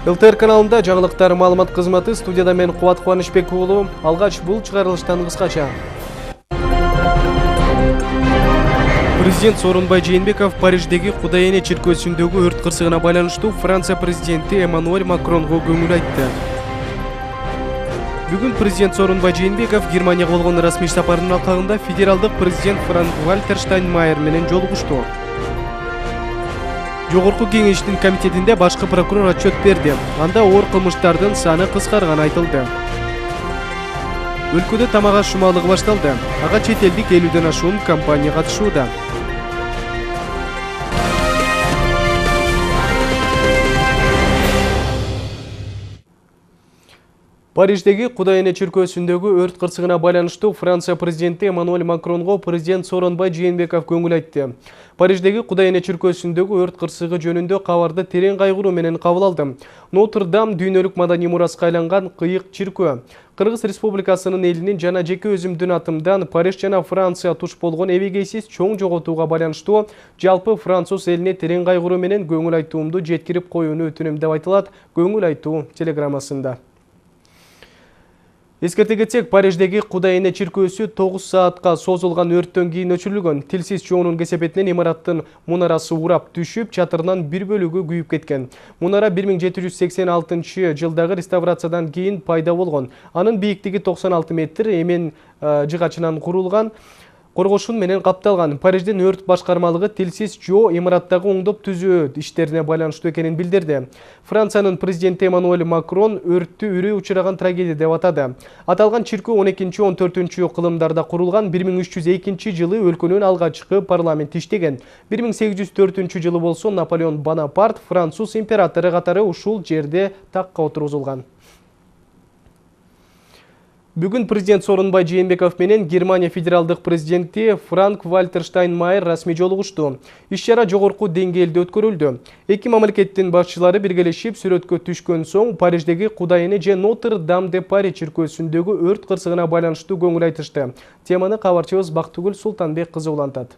ЛТР каналында жаңылыктар маалымат кызматы, студияда мен Кубат Кубанычбек уулу. Алгач бул чыгарылыштан кыскача. Президент Сооронбай Жээнбеков Париждеги Кудай эне чиркөөсүндөгү өрт кырсыгына байланыштуу Франция президенти Эммануэль Макронго көңүл айтты. Бүгүн президент Сооронбай Жээнбеков Германияга болгон расмий сапарынын акагында федералдык президент Франк-Вальтер Штайнмайер менен жолугушту. Жогорку кеңештин комитетинде башкы прокурор отчет берди. Анда оор кылмыштардын саны кыскарганы айтылды. Өлкөдө тамак аш шумалыгы башталды. Ага чет элдик 50ден ашуун компания катышууда. Париждеги Кудай эне чиркөөсүндөгү өрт кырсыгына байланыштуу Франция президенти Эммануэль Макронго президент Сооронбай Жээнбеков көңүл айтты. Париждеги Кудай эне чиркөөсүндөгү өрт кырсыгы жөнүндө кабарды терең кайгыруу менен кабыл алды. Нотр-Дам дүйнөлүк маданий мураска айланган кыйык чиркөө. Кыргыз Республикасынын элинин жана жеке өзүмдүн атымдан Париж жана Франция туш болгон эбегейсиз чоң жоготууга байланыштуу жалпы француз элине терең кайгыруу менен көңүл айтуумду жеткирип коюуну өтүнөм деп айтылат көңүл айтуу телеграммасында. Эскерте кетсек, Париждеги Кудай эне чиркөөсү 9 саатка созулган өрттөн кийин өчүрүлгөн. Тилсиз чоонун кесепетинен имараттын мунарасы урап түшүп, чатырынан бир бөлүгү күйүп кеткен. Мунара 1786 жылдагы реставрациядан кийин пайда болгон. Анын бийиктиги 96 метр, эмен жыгачынан курулган. Коргошун менен капталган. Париждин өрт башкармалыгы Тилсиз жоо имараттагы оңдоп түзөө иштерине байланыштуу экенин билдирди. Франциянын президенти Эммануэль Макрон өрттү үрү учураган трагедия деп атады. Аталган чиркөө 12-14 кылымдарда курулган. 1302 жылы өлкөнүн алгачкы парламенти иштеген. 1804 жылы болсо Наполеон Бонапарт француз императору катары ушул жерде такка отургузулган. Бүгүн президент Сооронбай Жээнбеков менен Германия федералдык президенти Франк-Вальтер Штайнмайер расмий жолугушту. Иш-чара жогорку деңгээлде өткөрүлдү. Эки мамлекеттин башчылары биргелешип сүрөткө түшкөн соң Париждеги Кудай эне же Нотр-Дам де Пари чиркөөсүндөгү өрт кырсыгына байланыштуу көңүл айтышты. Теманы кабарчыбыз Бактыгүл Султанбек кызы улантат.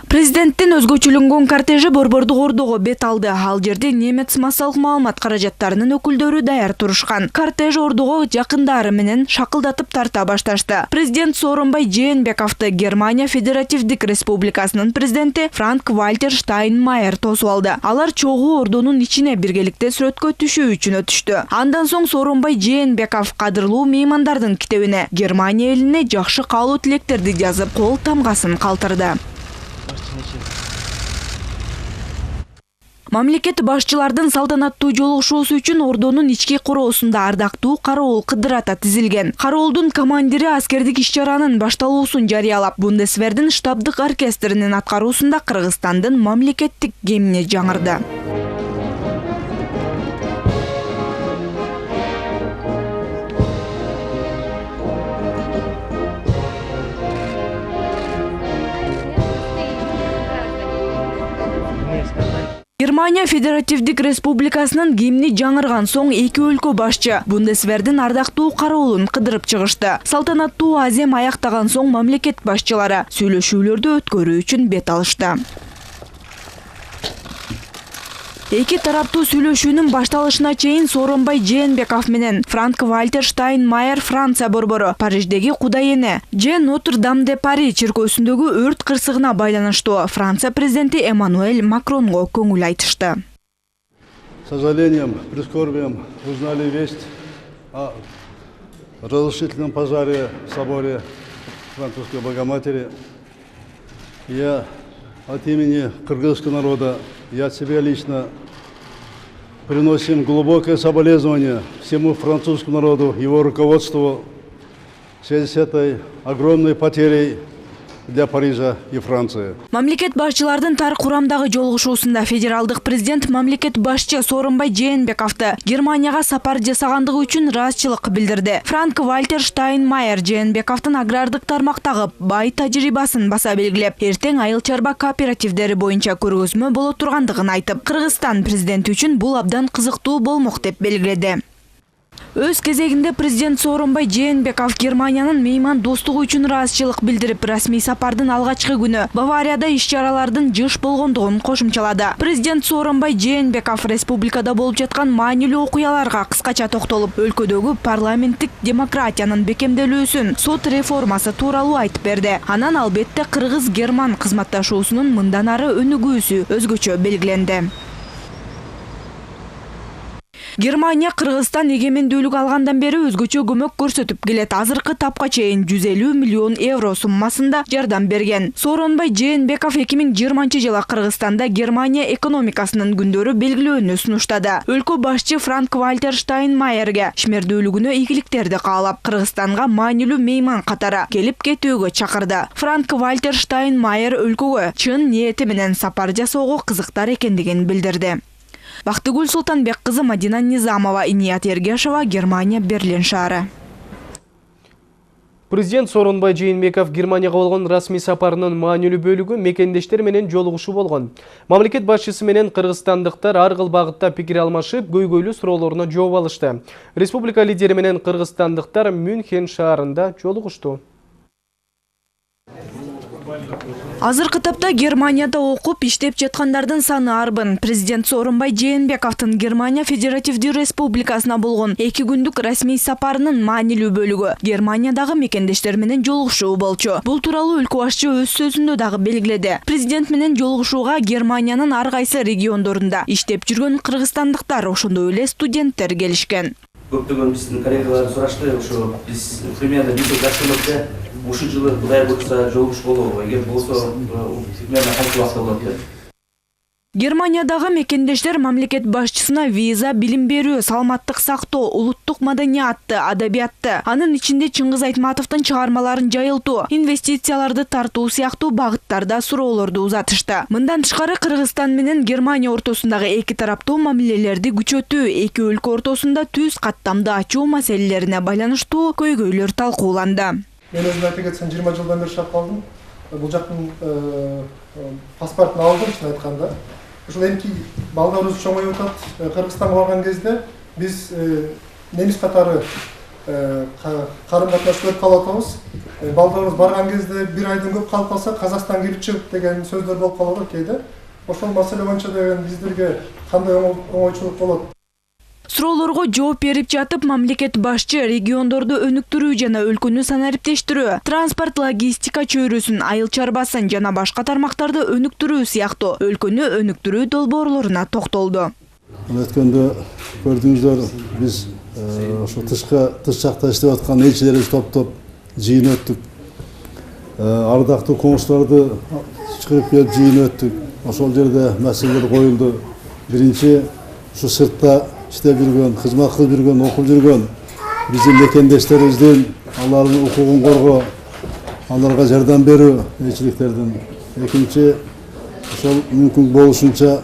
Президенттин өзгөчөлөнгөн кортежи Борбордук Ордого бет алды. Ал жерде немец массалык маалымат каражаттарынын өкүлдөрү даяр турушкан. Кортеж Ордого жакындары менен шакылдатып тарта башташты. Президент Сооронбай Жээнбековду Германия Федеративдик Республикасынын президенти Франк-Вальтер Штайнмайер тосуп алды. Алар чогуу Ордонун ичине биргеликте сүрөткө түшүү үчүн өтүштү. Андан соң Сооронбай Жээнбеков кадырлуу меймандардын китебине Германия элине жакшы каалоо тилектерди жазып, кол тамгасын калтырды. Мамлекет башчылардын салтанаттуу жолугушуусу үчүн Ордонун ички короосунда ардактуу кароол кыдырата тизилген. Кароолдун командири аскердик иш-чаранын башталуусун жарыялап, Бундесвердин штабдык оркестринин аткаруусунда Кыргызстандын мамлекеттик гимни жаңырды. Германия Федеративдик Республикасынын гимни жаңырган соң эки өлкө башчы Бундесвердин ардактуу кароолун кыдырып чыгышты. Салтанаттуу азем аяктаган соң мамлекет башчылары сүйлөшүүлөрдү өткөрүү үчүн бет алышты. Эки тараптуу сүйлөшүүнүн башталышына чейин Сооронбай Жээнбеков менен Франк-Вальтер Штайнмайер Франция борбору Париждеги Кудай эне же Нотр-Дам де Пари чиркөөсүндөгү өрт кырсыгына байланыштуу Франция президенти Эммануэль Макронго көңүл айтышты. С сожалением, прискорбием узнали весть о разрушительном пожаре в соборе Французской Богоматери. Я от имени кыргызского народа и от себя лично приносим глубокое соболезнование всему французскому народу, его руководству в связи с этой огромной потерей для Парижа и Франции. Мамлекет башчылардын тар курамдагы жолугушуусунда федералдык президент мамлекет башчы Сооронбай Жээнбековду Германияга сапар жасагандыгы үчүн ыраазычылык билдирди. Франк-Вальтер Штайнмайер Жээнбековдун агрардык тармактагы бай тажрыйбасын баса белгилеп, эртең айыл чарба кооперативдери боюнча көргөзмө боло тургандыгын айтып, Кыргызстан президенти үчүн бул абдан кызыктуу болмок деп белгиледи. Өз кезегинде президент Сооронбай Жээнбеков Германиянын мейман достугу үчүн ыраазычылык билдирип, расмий сапардын алгачкы күнү Баварияда иш-чаралардын жыш болгондугун кошумчалады. Президент Сооронбай Жээнбеков республикада болуп жаткан маанилүү окуяларга кыскача токтолуп, өлкөдөгү парламенттик демократиянын бекемделүүсүн, сот реформасы тууралуу айтып берди. Анан албетте кыргыз-герман кызматташуусунун мындан ары өнүгүүсү өзгөчө белгиленди. Германия Кыргызстан эгемендүүлүк алгандан бери өзгөчө көмөк көрсөтүп келет. Азыркы тапка чейин 150 миллион евро суммасында жардам берген. Сооронбай Жээнбеков 2020 жылы Кыргызстанда Германия экономикасынын күндөрү белгилөөнү сунуштады. Өлкө башчы Франк-Вальтер Штайнмайерге ишмердүүлүгүнө ийгиликтерди каалап, Кыргызстанга маанилүү мейман катары келип кетүүгө чакырды. Франк-Вальтер Штайнмайер өлкөгө чын ниети менен сапар жасоого кызыктар экендигин билдирди. Бактыгүл Султанбек кызы, Мадина Низамова, Иният Ергешова, Германия, Берлин шаары. Президент Сооронбай Жээнбеков Германияга болгон расмий сапарынын маанилүү бөлүгү мекендештер менен жолугушуу болгон. Мамлекет башчысы менен кыргызстандыктар ар кыл багытта пикир алмашып, көйгөйлүү суроолоруна жооп алышты. Республика лидери менен кыргызстандыктар Мюнхен шаарында жолугушту. Азыркы тапта Германияда окуп иштеп жаткандардын саны арбын. Президент Сооронбай Жээнбековдун Германия Федеративдүү Республикасына болгон 2 күндүк расмий сапарынын маанилүү бөлүгү Германиядагы мекендештер менен жолугушуу болчу. Бул тууралуу өлкө башчы өз сөзүндө дагы белгиледи. Президент менен жолугушууга Германиянын ар кайсы региондорунда иштеп жүргөн кыргызстандыктар, ошондой эле студенттер келишкен. Көптөгөн биздин коллегалар сурашты, ошо биз примерно жашылыкта ушу жылы Кудай буйрса жолугуш болобу, эгер болсо примерно кайсы убакытта болот деп. Германиядагы мекендештер мамлекет башчысына виза, билим берүү, саламаттык сактоо, улуттук маданиятты, адабиятты, анын ичинде Чыңгыз Айтматовдун чыгармаларын жайылтуу, инвестицияларды тартуу сыяктуу багыттарда суроолорду узатышты. Мындан тышкары Кыргызстан менен Германия ортосундагы эки тараптуу мамилелерди күчөтүү, эки өлкө ортосунда түз каттамды ачуу маселелерине байланыштуу көйгөйлөр талкууланды. Мен өзүм айта кетсем 20 жылдан бери жашап калдым. Бул жактын паспортун алдым, чын айтканда. Ушул эки балдарыбыз чоңоюп атат. Кыргызстанга барган кезде биз немис катары карым-катнаш көрүп калып атабыз. Балдарыбыз барган кезде бир айдан көп калып калса Казакстан кирип чыгып деген сөздөр болуп калат кейде. Ошол маселе боюнча деген биздерге кандай оңойчулук болот? Суроолорго жооп берип жатып, мамлекет башчы региондорду өнүктүрүү жана өлкөнү санариптештирүү, транспорт, логистика чөйрөсүн, айыл чарбасын жана башка тармактарды өнүктүрүү сыяктуу өлкөнү өнүктүрүү долбоорлоруна токтолду. Өткөндө көрдүңүздөр, биз ошо тыш жакта иштеп аткан элчилерибиз топтоп жыйын өттүк. Ардактуу коңшуларды чыгарып келип жыйын өттүк. Ошол жерде маселелер коюлду. Биринчи, ушу сыртта иштеп жүргөн, кызмат кылып жүргөн, окуп жүргөн биздин мекендештерибиздин алардын укугун коргоо, аларга жардам берүү элчиликтердин. Экинчи, ошол мүмкүн болушунча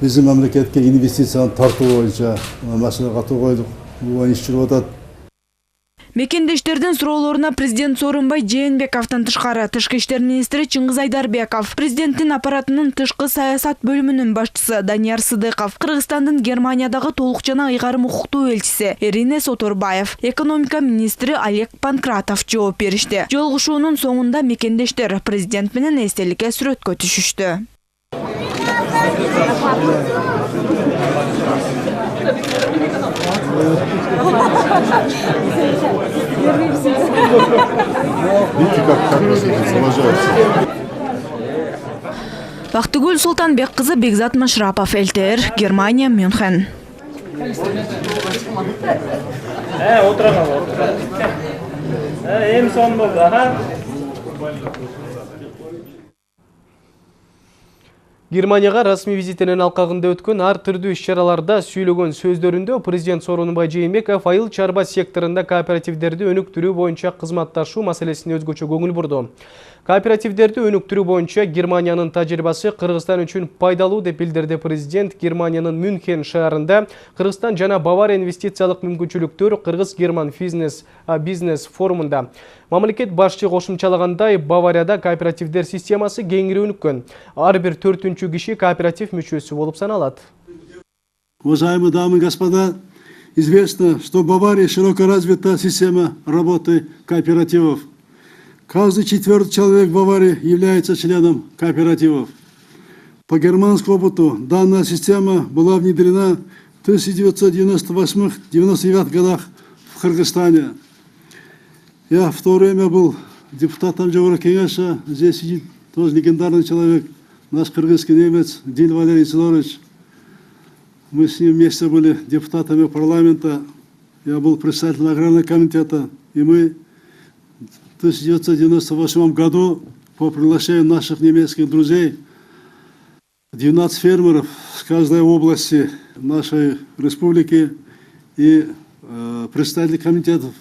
биздин мамлекетке инвестицияны тартуу боюнча маселе катуу койдук. Бул иш жүрүп атат. Мекендештердин суроолоруна президент Сооронбай Жээнбековдон тышкары тышкы иштер министри Чыңгыз Айдарбеков, президенттин аппаратынын тышкы саясат бөлүмүнүн башчысы Данияр Сыдыков, Кыргызстандын Германиядагы толук жана ыйгарым укуктуу элчиси Ирине Соторбаев, экономика министри Олег Панкратов жооп беришти. Жолугушуунун соңунда мекендештер президент менен эстеликке сүрөткө түшүштү. Бактыгүл Султанбек кызы, Бекзат Машрапов, ЛТР, Германия, Мюнхен. Германияга расмий визитинин алкагында өткөн ар түрдүү иш-чараларда сүйлөгөн сөздөрүндө президент Сооронбай Жээнбеков айыл чарба секторунда кооперативдерди өнүктүрүү боюнча кызматташуу маселесине өзгөчө көңүл бурду. Кооперативдерди өнүктүрүү боюнча Германиянын тажрыйбасы Кыргызстан үчүн пайдалуу деп билдирди президент. Германиянын Мюнхен шаарында Кыргызстан жана Бавария инвестициялык мүмкүнчүлүктөр Кыргыз-Герман бизнес форумунда. Мамлекет башчы кошумчалагандай, Баварияда кооперативдер системасы кеңири өнүккөн. Ар бир 4-киши кооператив мүчөсү болуп саналат. Уважаемые дамы и господа, известно, что в Баварии широко развита система работы кооперативов. Каждый 4-й человек в Баварии является членом кооперативов. По германскому опыту данная система была внедрена в 1998-1999 годах в Кыргызстане. Я в то время был депутатом Жогорку Кеңеша. Здесь сидит тоже легендарный человек, наш кыргызский немец Диль Валерий Сидорович. Мы с ним вместе были депутатами парламента. Я был председателем аграрного комитета. И мы в 1998 году по приглашению наших немецких друзей 12 фермеров с каждой области нашей республики и представители комитетов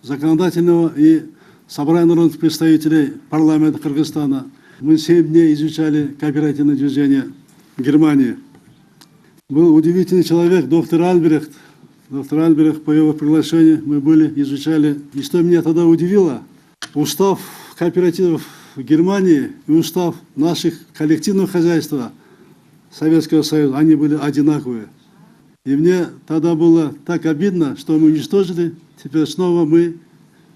законодательного и собрания народных представителей парламента Кыргызстана. Мы 7 дней изучали кооперативное движение в Германии. Был удивительный человек, доктор Альбрехт. Доктор Альбрехт, по его приглашению мы были, изучали. И что меня тогда удивило, устав кооперативов в Германии и устав наших коллективного хозяйства Советского Союза, они были одинаковые. И мне тогда было так обидно, что мы уничтожили. Теперь снова мы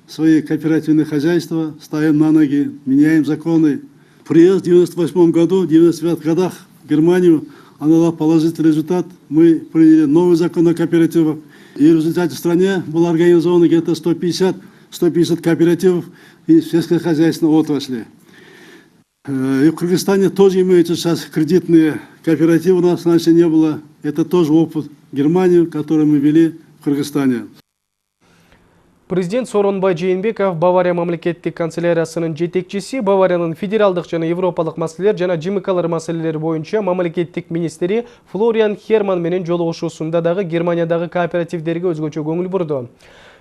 свои кооперативные хозяйства ставим на ноги, меняем законы. Приезд в 1998 году, в 1999 годах в Германию, она дала положительный результат. Мы приняли новый закон о кооперативах. И в результате в стране было организовано где-то 150 кооперативов и сельскохозяйственной отрасли. И в Кыргызстане тоже имеются сейчас кредитные кооперативы, у нас раньше не было. Это тоже опыт Германии, который мы вели в Кыргызстане. Президент Сооронбай Жээнбеков Бавария мамлекеттик канцеляриясынын жетекчиси, Бавариянын федералдык жана европалык маселелер жана ЖМКлар маселелери боюнча мамлекеттик министри Флориан Херман менен жолугушуусунда дагы Германиядагы кооперативдерге өзгөчө көңүл бурду.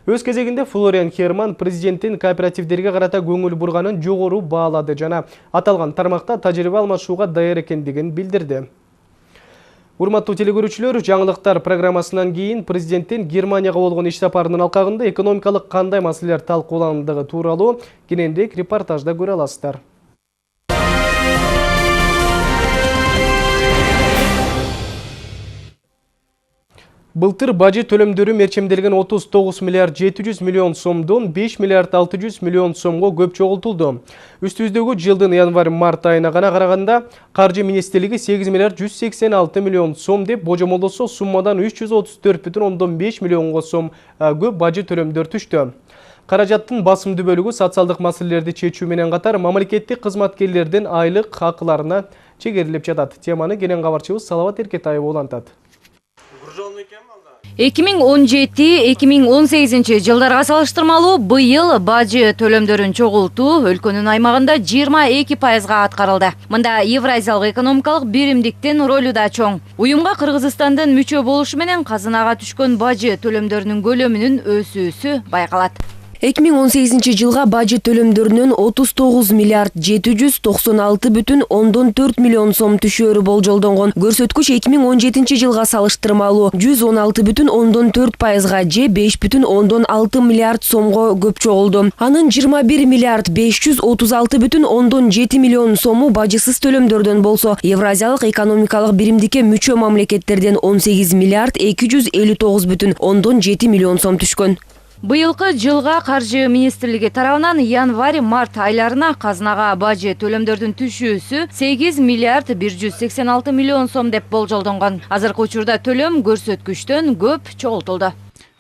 Өз кезегинде Флориан Херман президенттин кооперативдерге карата көңүл бурганын жогору баалады жана аталган тармакта тажрыйба алмашууга даяр экендигин билдирди. Урматтуу телекөрүүчүлөр, жаңылыктар программасынан кийин президенттин Германияга болгон иш сапарынын алкагында экономикалык кандай маселелер талкууландыгы тууралуу кененирээк репортажда көрө аласыздар. Былтыр бажы төлөмдөрү мерчемделген 39 миллиард 700 миллион сомдон 5 миллиард 600 миллион сомго көп чогултулду. Үстүбүздөгү жылдын январь-март айына гана караганда Каржы министрлиги 8 миллиард 186 миллион сом деп божомолдосо, суммадан 334,5 миллионго сом көп бажы төлөмдөр түштү. Каражаттын басымдуу бөлүгү социалдык маселелерди чечүү менен катар мамлекеттик кызматкерлердин айлык акыларына чегерилип жатат. Теманы кенен кабарчыбыз Салават Эркетаев улантат. 2017-2018 жылдарга салыштырмалуу быйыл бажы төлөмдөрүн чогултуу өлкөнүн аймагында 22%-га аткарылды. Мында Евразиялык экономикалык биримдиктин ролу да чоң. Уюмга Кыргызстандын мүчө болушу менен казынага түшкөн бажы төлөмдөрүнүн көлөмүнүн өсүүсү байкалат. 2018 жылга бажы төлөмдөрүнүн 39 миллиард 796,4 миллион сом түшөөрү болжолдонгон. Көрсөткүч 2017 жылга салыштырмалуу 116,4%га же 5,6 миллиард сомго көп чогулду. Анын 21 миллиард 536,7 миллион сому бажысыз төлөмдөрдөн болсо, Евразиялык экономикалык биримдикке мүчө мамлекеттерден 18 миллиард 259,7 миллион сом түшкөн. Быйылкы жылга Каржы министрлиги тарабынан январь-март айларына казынага бажы төлөмдөрдүн түшүүсү 8 миллиард 186 миллион сом деп болжолдонгон. Азыркы учурда төлөм көрсөткүчтөн көп чогултулду.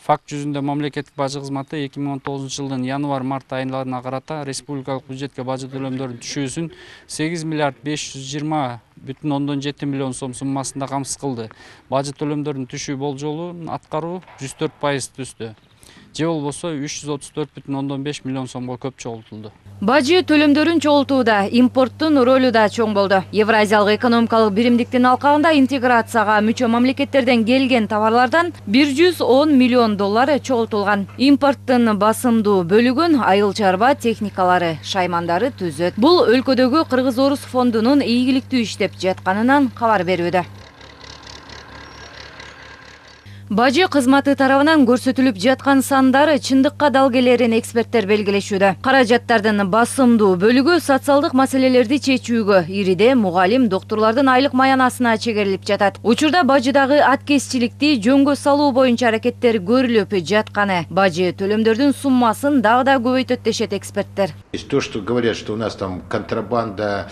Факт жүзүндө мамлекеттик бажы кызматы 2019 жылдын январь-март айларына карата республикалык бюджетке бажы төлөмдөрүнүн түшүүсүн 8 миллиард 520,7 миллион сом суммасында камсыз кылды. Бажы төлөмдөрүнүн түшүү болжолун аткаруу 104% түстү. Же болбосо 334,5 миллион сомго көп чогултулду. Бажы төлөмдөрүн чогултууда импорттун ролу да чоң болду. Евразиялык экономикалык биримдиктин алкагында интеграцияга мүчө мамлекеттерден келген товарлардан 110 миллион доллар чогултулган. Импорттун басымдуу бөлүгүн айыл чарба техникалары, шаймандары түзөт. Бул өлкөдөгү Кыргыз-Орус фондунун ийгиликтүү иштеп жатканынан кабар берүүдө. Бажы кызматы тарабынан көрсөтүлүп жаткан сандары чындыкка дал келерин эксперттер белгилешүүдө. Каражаттардын басымдуу бөлүгү социалдык маселелерди чечүүгө, ириде мугалим, доктурлардын айлык маянасына чегерилип жатат. Учурда бажыдагы аткезчиликти жөнгө салуу боюнча аракеттер көрүлүп жатканы бажы төлөмдөрдүн суммасын дагы да көбөйтөт дешет эксперттер. То, что говорят, что у нас там контрабанда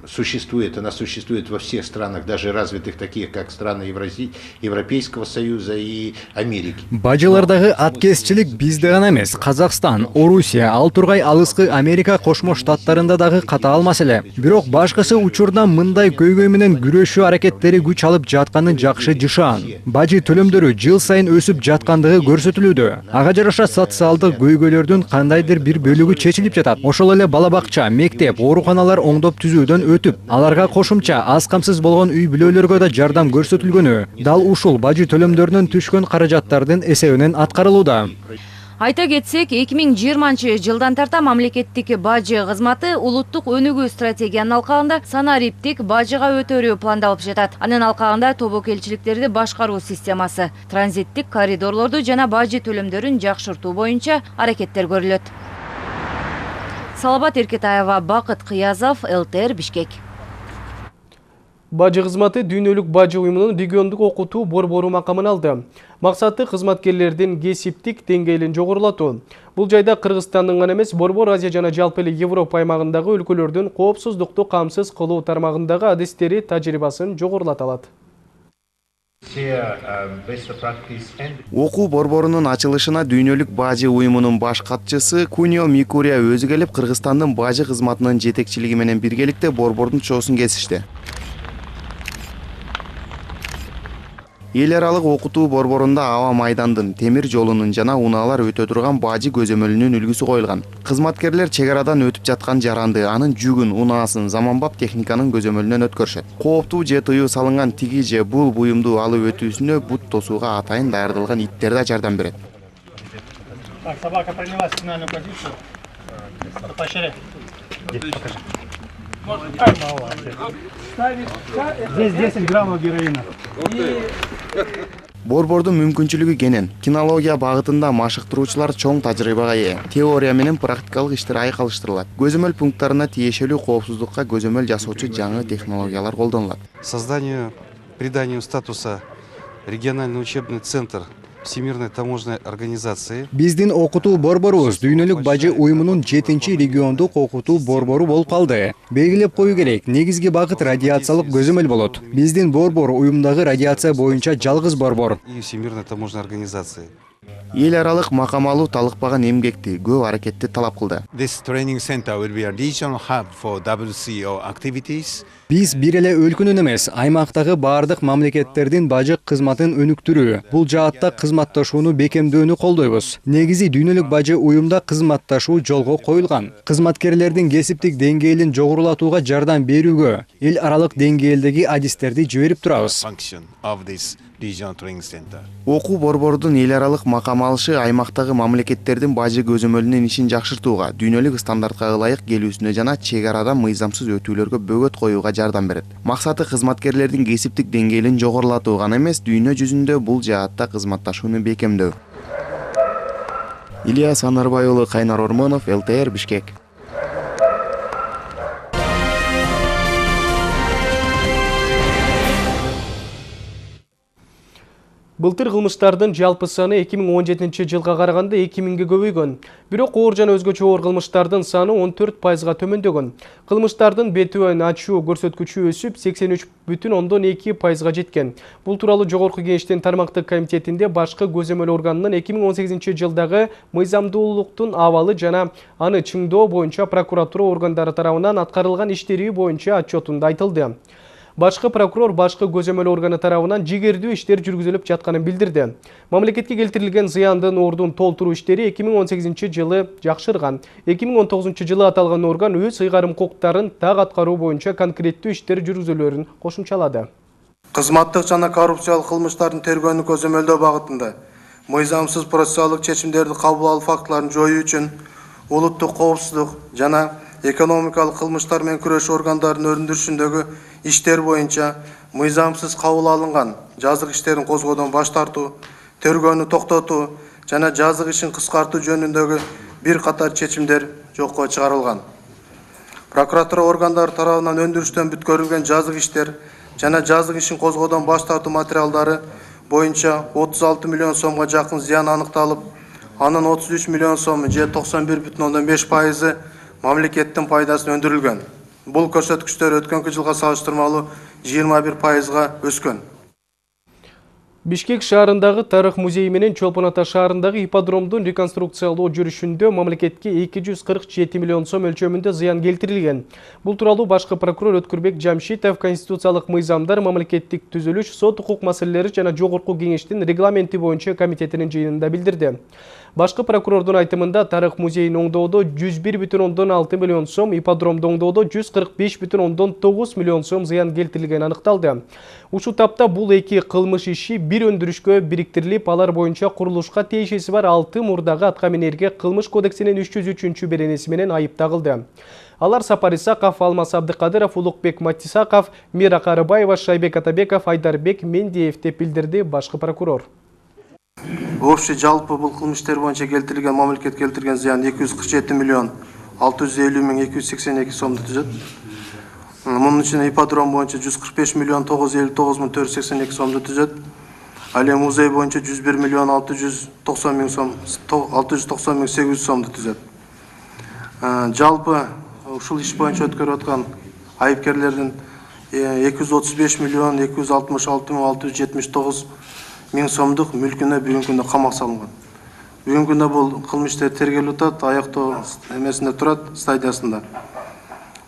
существует, она существует во всех странах, даже развитых, таких как страны Европейского Союза и Америки. Бажылардагы аткезчилик бизде гана эмес, Казакстан, Орусия, ал тургай алыскы Америка Кошмо Штаттарында дагы катаал маселе. Бирок башкысы учурда мындай көйгөй менен күрөшүү аракеттери күч алып жатканы жакшы жышаан. Бажы төлөмдөрү жыл сайын өсүп жаткандыгы көрсөтүлүүдө. Ага жараша социалдык көйгөйлөрдүн кандайдыр бир бөлүгү чечилип жатат. Ошол эле бала бакча, мектеп, ооруканалар оңдоп түзүүдөн аларга кошумча аз камсыз болгон үй бүлөлөргө да жардам көрсөтүлгөнү дал ушул бажы төлөмдөрүнөн түшкөн каражаттардын эсебинен аткарылууда. Айта кетсек, 2020 жылдан тарта мамлекеттик бажы кызматы улуттук өнүгүү стратегиянын алкагында санариптик бажыга өтөрүү пландалып жатат. Анын алкагында тобокелчиликтерди башкаруу системасы, транзиттик коридорлорду жана бажы төлөмдөрүн жакшыртуу боюнча аракеттер көрүлөт. Салабат Эркетаева, Бакыт Кыязов, ЛТР, Бишкек. Бажы кызматы дүйнөлүк бажы уюмунун региондук окутуу борбору макамын алды. Максаты кызматкерлердин кесиптик деңгээлин жогорулатуу. Бул жайда Кыргызстандын гана эмес, борбор Азия жана жалпы эле Европа аймагындагы өлкөлөрдүн коопсуздукту камсыз кылуу тармагындагы адистери, тажрыйбасын жогорулата алат. Окуу борборунун ачылышына дүйнөлүк бажы уюмунун баш катчысы Кунио Микурия өзү келип, Кыргызстандын бажы кызматынын жетекчилиги менен биргеликте борбордун чоосун кесишти. Эл аралык окутуу борборунда аба майдандын, темир жолунун жана унаалар өтө турган бажы көзөмөлүнүн үлгүсү коюлган. Кызматкерлер чек арадан өтүп жаткан жаранды, анын жүгүн, унаасын заманбап техниканын көзөмөлүнөн өткөрүшөт. Кооптуу же тыюу салынган тиги же бул буюмду алып өтүүсүнө бут тосууга атайын даярдалган иттер да жардам берет. Собака приняла сигнальную позицию. Поощряй. Здесь 10 граммов героина. Борбордун мүмкүнчүлүгү кенен. Кинология багытында машыктыруучулар чоң тажрыйбага ээ. Теория менен практикалык иштер айкалыштырылат. Көзөмөл пункттарына тиешелүү коопсуздукка көзөмөл жасоочу жаңы технологиялар колдонулат. Созданию, приданию статуса региональный учебный центр Всемирной таможенной организации. Биздин окутуу борборубуз дүйнөлүк бажы уюмунун 7-чи региондук окутуу борбору болуп калды. Белгилеп коюу керек, негизги багыт радиациялык көзөмөл болот. Биздин борбор уюмдагы радиация боюнча жалгыз борбор. И Всемирной таможенной организации. Эл аралык макам алуу талыкпаган эмгекти, көп аракетти талап кылды. This training center will be a regional hub for WCO activities. Биз бир эле өлкөнүн эмес, аймактагы баардык мамлекеттердин бажы кызматын өнүктүрүү, бул жаатта кызматташууну бекемдөөнү колдойбуз. Негизи дүйнөлүк бажы уюмда кызматташуу жолго коюлган. Кызматкерлердин кесиптик деңгээлин жогорулатууга жардам берүүгө эл аралык деңгээлдеги адистерди жиберип турабыз. Окуу борбордун эл аралык макам алышы аймактагы мамлекеттердин бажы көзөмөлүнүн ишин жакшыртууга, дүйнөлүк стандартка ылайык келүүсүнө жана чек арадан мыйзамсыз өтүүлөргө бөгөт коюуга жардам берет. Максаты кызматкерлердин кесиптик деңгээлин жогорулатуу гана эмес, дүйнө жүзүндө бул жаатта кызматташууну бекемдөө. Ильяс Анарбай уулу, Кайнар Ормонов, ЛТР, Бишкек. Былтыр кылмыштардын жалпы саны 2017 жылга караганда 2000ге көбөйгөн. Бирок оор жана өзгөчө оор кылмыштардын саны 14%га төмөндөгөн. Кылмыштардын бетүүн ачуу көрсөткүчү өсүп 83,2%га жеткен. Бул тууралуу Жогорку Кеңештин тармактык комитетинде башкы көзөмөл органынын 2018 жылдагы мыйзамдуулуктун абалы жана аны чыңдоо боюнча прокуратура органдары тарабынан аткарылган иштери боюнча отчетунда айтылды. Башкы прокурор башкы көзөмөл органы тарабынан жигердүү иштер жүргүзүлүп жатканын билдирди. Мамлекетке келтирилген зыяндын ордун толтуруу иштери 2018 жылы жакшырган. 2019 жылы аталган орган өз ыйгарым укуктарын так аткаруу боюнча конкреттүү иштер жүргүзүүлөрүн кошумчалады. Кызматтык жана коррупциялык кылмыштардын тергөөнү көзөмөлдөө багытында мыйзамсыз процессуалдык чечимдерди кабыл алуу фактыларын жоюу үчүн улуттук коопсуздук жана экономикалык кылмыштар менен күрөш органдарынын өрүндүрүшүндөгү иштер боюнча мыйзамсыз кабыл алынган жазык иштерин козгоодон баш тартуу, тергөөнү токтотуу жана жазык ишин кыскартуу жөнүндөгү бир катар чечимдер жокко чыгарылган. Прокуратура органдары тарабынан өндүрүштөн бүткөрүлгөн жазык иштер жана жазык ишин козгоодон баш тартуу материалдары боюнча 36 миллион сомго жакын зыян аныкталып, анын 33 миллион сому же 91,5% мамлекеттин пайдасына өндүрүлгөн. Бул көрсөткүчтөр өткөнкү жылга салыштырмалуу 21%га өскөн. Бишкек шаарындагы тарых музейи менен Чолпон Ата шаарындагы ипподромдун реконструкциялоо жүрүшүндө мамлекетке 247 миллион сом өлчөмүндө зыян келтирилген. Бул тууралуу башкы прокурор Өткүрбек Жамшитов конституциялык мыйзамдар, мамлекеттик түзүлүш, сот укук маселелери жана жогорку кеңештин регламенти боюнча комитетинин жыйынында билдирди. Башкы прокурордун айтымында тарых музейин оңдоодо 101,6 миллион сом, ипподромду оңдоодо 145,9 миллион сом зыян келтирилгени аныкталды. Ушул тапта бул эки кылмыш иши бир өндүрүшкө бириктирилип, алар боюнча курулушка тиешеси бар 6 мурдагы аткаминерге кылмыш кодексинин 303 беренеси менен айып тагылды. Алар Сапар Исаков, Алмаз Абдыкадыров, Улукбек Матисаков, Мира Карыбаева, Шайбек Атабеков, Айдарбек Мендиев деп билдирди башкы прокурор. Общий жалпы бул кылмыш иштер боюнча келтирилген мамлекет келтирген зыян 247 миллион 650 миң 282 сомду түзөт. Мунун ичинде ипподром боюнча 145 миллион 959 миң 482 сомду түзөт. Ал эми музей боюнча 101 миллион 690 миң сом 690 миң 800 сомду түзөт. Жалпы ушул иш боюнча өткөрүп аткан айыпкерлердин 235 миллион 266 миң 679 миң сомдук мүлкүнө бүгүнкү күндө камак салынган. Бүгүнкү күндө бул кылмыш иштери тергелип атат, аяктоо эмесинде турат, стадиясында.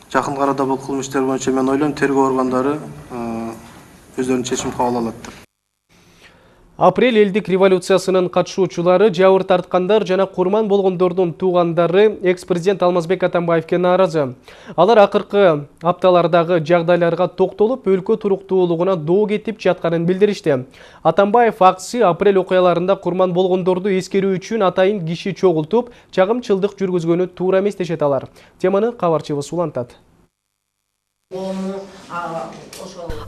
Жакын арада бул кылмыш иштери боюнча мен ойлойм тергөө органдары өздөрүнүн чечим кабыл алат деп. Апрель элдик революциясынын катышуучулары, жабыр тарткандар жана курман болгондордун туугандары экс-президент Алмазбек Атамбаевке нааразы. Алар акыркы апталардагы жагдайларга токтолуп, өлкө туруктуулугуна доо кетип жатканын билдиришти. Атамбаев аксы апрель окуяларында курман болгондорду эскерүү үчүн атайын киши чогултуп, чагымчылдык жүргүзгөнү туура эмес дешет алар. Теманы кабарчыбыз улантат.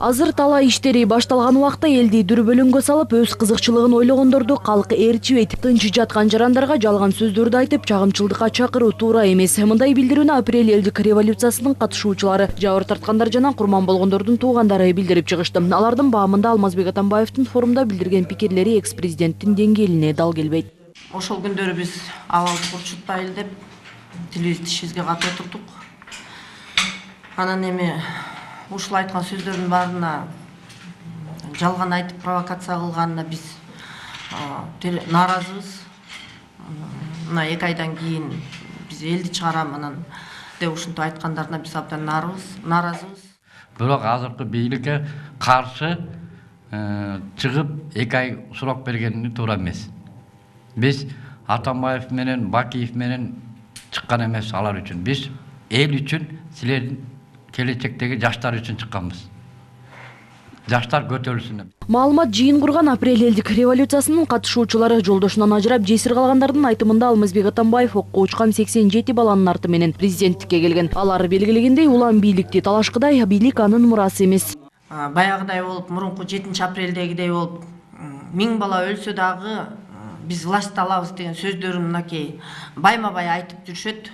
Азыр талаа иштери башталган убакта элди дүрбөлөңгө салып, өз кызыкчылыгын ойлогондорду калк ээрчибейт. Тынчы жаткан жарандарга жалган сөздөрдү айтып, чагымчылдыкка чакыруу туура эмес. Мындай билдирүүнү апрель элдик революциясынын катышуучулары, жабыр тарткандар жана курман болгондордун туугандары билдирип чыгышты. Алардын баамында Алмазбек Атамбаевдин форумда билдирген пикирлери экс-президенттин деңгээлине дал келбейт. Ошол күндөрү биз абалды курчутпайлы деп тилибиз тишибизге ката отурдук. Анан эми ушул айткан сөздөрдүн баарына жалган айтып провокация кылганына биз нааразыбыз. Мына 2 айдан кийин биз элди чыгарам анан деп ушинтип айткандарына биз абдан нааразыбыз. Бирок азыркы бийликке каршы чыгып 2 ай сурок бергени туура эмес. Биз Атамбаев менен Бакиев менен чыккан эмес алар үчүн. Биз эл үчүн, силердин келечектеги жаштар үчүн чыкканбыз. Жаштар көтөрүлсүн деп. Маалымат жыйын курган апрель элдик революциясынын катышуучулары жолдошунан ажырап жесир калгандардын айтымында Алмазбек Атамбаев окко учкан 87 баланын арты менен президенттикке келген. Алар белгилегендей улам бийликти талашкыдай, бийлик анын мурасы эмес. Баягыдай болуп, мурунку 7 апрелдегидей болуп, 1000 бала өлсө дагы биз власть алабыз деген сөздөрүн мынакей байма-бай айтып жүрүшөт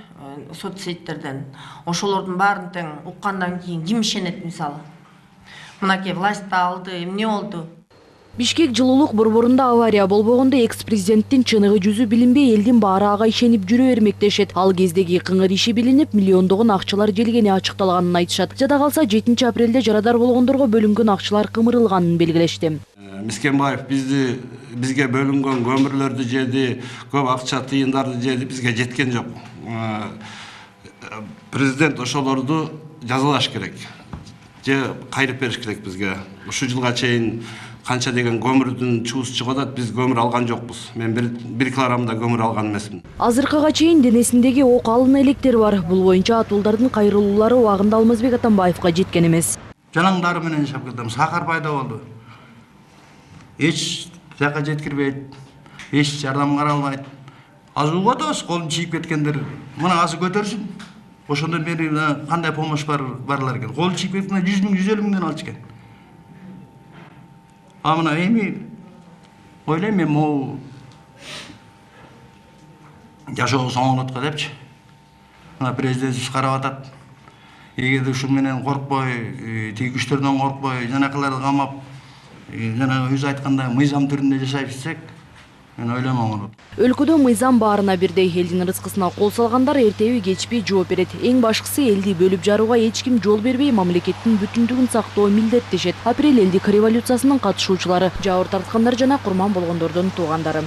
соцсеттерден. Ошолордун баарын тең уккандан кийин ким ишенет мисалы? Мынакей власть алды, эмне болду? Бишкек жылуулук борборунда авария болбогондо экс-президенттин чыныгы жүзү билинбей, элдин баары ага ишенип жүрө бермек дешет. Ал кездеги кыңыр иши билинип, миллиондогон акчалар желгени ачыкталганын айтышат. Жада калса 7 апрелде жарадар болгондорго бөлүнгөн акчалар кымырылганын белгилешти. Мискенбаев бизге бөлүнгөн көмүрлөрдү жеди, көп акча тыйындарды жеди, бизге жеткен жок. Президент ошолорду жазалаш керек. Же кайрып бериш керек бизге. Ушул жылга чейин канча деген көмүрдүн чуусу чыгып атат, биз көмүр алган жокпуз. Мен 1 килограммда көмүр алган эмесмин. Азыркыга чейин денесиндеги ок алын электер бар. Бул боюнча атуулдардын кайрылуулары убагында Алмазбек Атамбаевга жеткен эмес. Жалаңдары менен жашап келдим, сахар пайда болду. Эч жака жеткирбейт, эч жардам каралбайт. Азууга да колун чийип кеткендер, мына азы көтөрсүн. Ошондон бери кандай помощь барлар экен. Кол чийип кеткенде 100 миң, 150 миңден алчу экен. А мына эми ойлойм мен могу жашоого соңолотко депчи. Мына президентибиз карап атат. Эгерде ушул менен коркпой, тиги күчтөрдөн коркпой, жанакыларды камап, жанагы өзү айткандай мыйзам түрүндө жашай билсек, мен ойлойм оңолот. Өлкөдө мыйзам баарына бирдей, элдин рызкысына кол салгандар эртеби кечпей жооп берет. Эң башкысы элди бөлүп жарууга эч ким жол бербей, мамлекеттин бүтүндүгүн сактоо милдеттешет. Апрель элдик революциясынын катышуучулары, жабыр тарткандар жана курман болгондордун туугандары.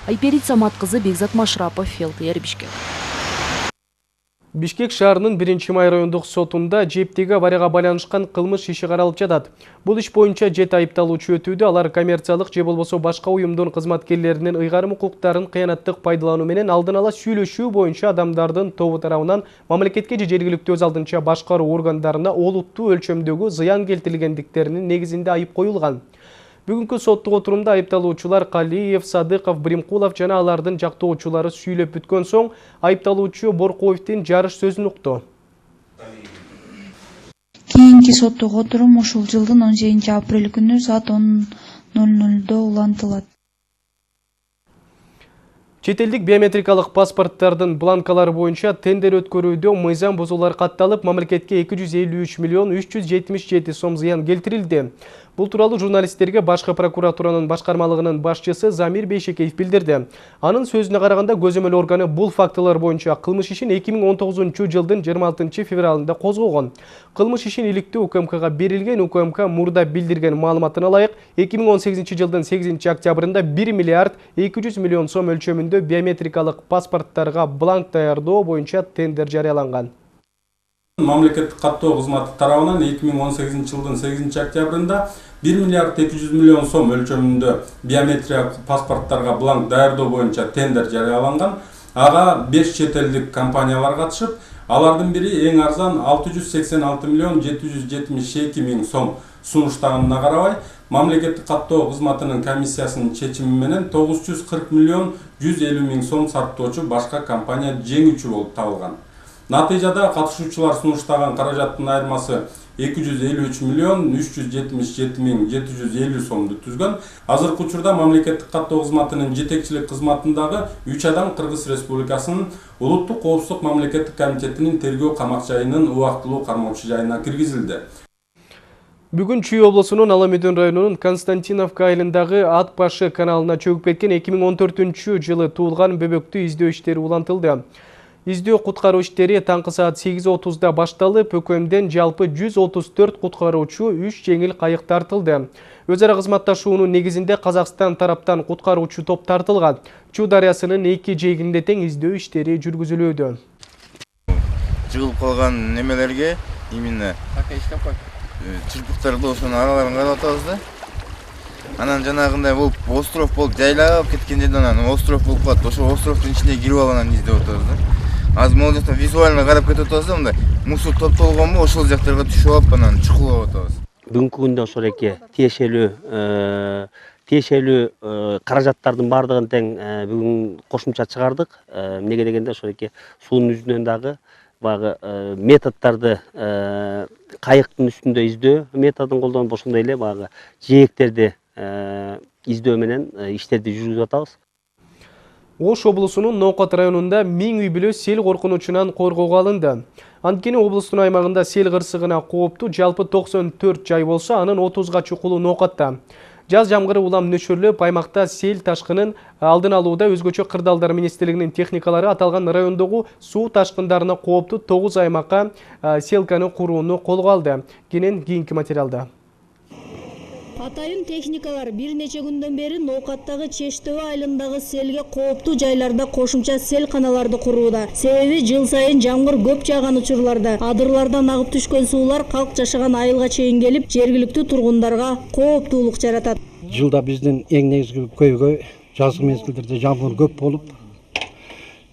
Айперит Самат кызы, Бекзат Машрапов, ЛТР Бишкек. Бишкек шаарынын 1-май райондук сотунда жептеги аварияга байланышкан кылмыш иши каралып жатат. Бул иш боюнча 7 айыпталуучу өтүүдө. Алар коммерциялык же болбосо башка уюмдун кызматкерлеринин ыйгарым укуктарын кыянаттык пайдалануу менен алдын ала сүйлөшүү боюнча адамдардын тобу тарабынан мамлекетке же жергиликтүү өз алдынча башкаруу органдарына олуттуу өлчөмдөгү зыян келтирилгендиктеринин негизинде айып коюлган. Бүгүнкү соттук отурумда айыпталуучулар Калиев, Садыков, Бримкулов жана алардын жактоочулары сүйлөп бүткөн соң айыпталуучу Боркоевдин жарыш сөзүн укту. Кийинки соттук отурум ушул жылдын 18 апрель күнү саат 10:00 улантылат. Чет элдик биометрикалык паспорттардын бланкалары боюнча тендер өткөрүүдө мыйзам бузуулар катталып, мамлекетке 253 миллион 377 сом зыян келтирилди. Бул тууралуу журналисттерге башкы прокуратуранын башкармалыгынын башчысы Замир Бейшекеев билдирди. Анын сөзүнө караганда көзөмөл органы бул фактылар боюнча кылмыш ишин 2019 жылдын 26 февралында козгогон. Кылмыш ишин иликтүү УКМКга берилген. УКМК мурда билдирген маалыматына ылайык 2018 жылдын 8 октябрында 1 миллиард 200 миллион сом өлчөмүндө биометрикалык паспорттарга бланк даярдоо боюнча тендер жарыяланган. Мамлекеттик каттоо кызматы тарабынан 2018 жылдын 8 октябрында 1 миллиард 200 миллион сом өлчөмүндө биометрия паспорттарга бланк даярдоо боюнча тендер жарыяланган. Ага 5 чет элдик компаниялар катышып, алардын бири эң арзан 686 миллион 772 миң сом сунуштаганына карабай, мамлекеттик каттоо кызматынын комиссиясынын чечими менен 940 миллион 150 миң сом сарптоочу башка компания жеңүүчү болуп табылган. Натыйжада катышуучулар сунуштаган каражаттын айырмасы 253 миллион 377 миң 750 сомду түзгөн. Азыркы учурда мамлекеттик каттоо кызматынын жетекчилик кызматындагы 3 адам Кыргыз Республикасынын Улуттук коопсуздук мамлекеттик комитетинин тергөө камак жайынын убактылуу кармоочу жайына киргизилди. Бүгүн Чүй облусунун Аламүйдөн районунун Константиновка айылындагы Ат Башы каналына чөгүп кеткен 2014 жылы туулган бөбөктү издөө иштери улантылды. Издөө куткаруу иштери таңкы саат 8:30 башталып, ÖKMден жалпы 134 куткаруучу 3 жеңил кайык тартылды. Өз ара кызматташуунун негизинде Казакстан тараптан куткаруучу топ тартылган. Чүй дарыясынын 2 жээгинде тең издөө иштери жүргүзүлүүдө. Жыгылып калган немелерге именно чырпыктарды ошонун араларын карап атабыз да. Анан жанагындай болуп остров болуп жайлап кеткен жерден анан остров болуп калат. Ошо островдун ичине кирип алып анан издеп атабыз да. Азыр могул жакта визуально карап кетип атабыз да, мындай мусор топтолгонбу, ошол жактарга түшүп алып анан чукулап атабыз. Бүгүнкү күндө ошол эки тиешелүү каражаттардын баардыгын тең бүгүн кошумча чыгардык. Эмнеге дегенде ошол эки суунун жүзүнөн дагы багы методдорду кайыктын үстүндө издөө методун колдонуп, ошондой эле багы жээктерди издөө менен иштерди жүргүзүп атабыз. Ош облусунун Ноокат районунда 1000 үй бүлө сел коркунучунан коргоого алынды. Анткени облустун аймагында сел кырсыгына кооптуу жалпы 94 жай болсо, анын 30га чукулу Ноокатта. Жаз жамгыры улам нөчүрүлүп, аймакта сел ташкынын алдын алууда өзгөчө кырдаалдар министрлигинин техникалары аталган райондогу суу ташкындарына кооптуу 9 аймакка селканы курууну колго алды. Кийинки материалда. Атайын техникалар бир нече күндөн бери Ноокаттагы Чештөө айылындагы селге кооптуу жайларда кошумча сел каналарды курууда. Себеби жыл сайын жамгыр көп жааган учурларда адырлардан агып түшкөн суулар калк жашаган айылга чейин келип, жергиликтүү тургундарга кооптуулук жаратат. Жылда биздин эң негизги көйгөй жазгы мезгилдерде жамгыр көп болуп,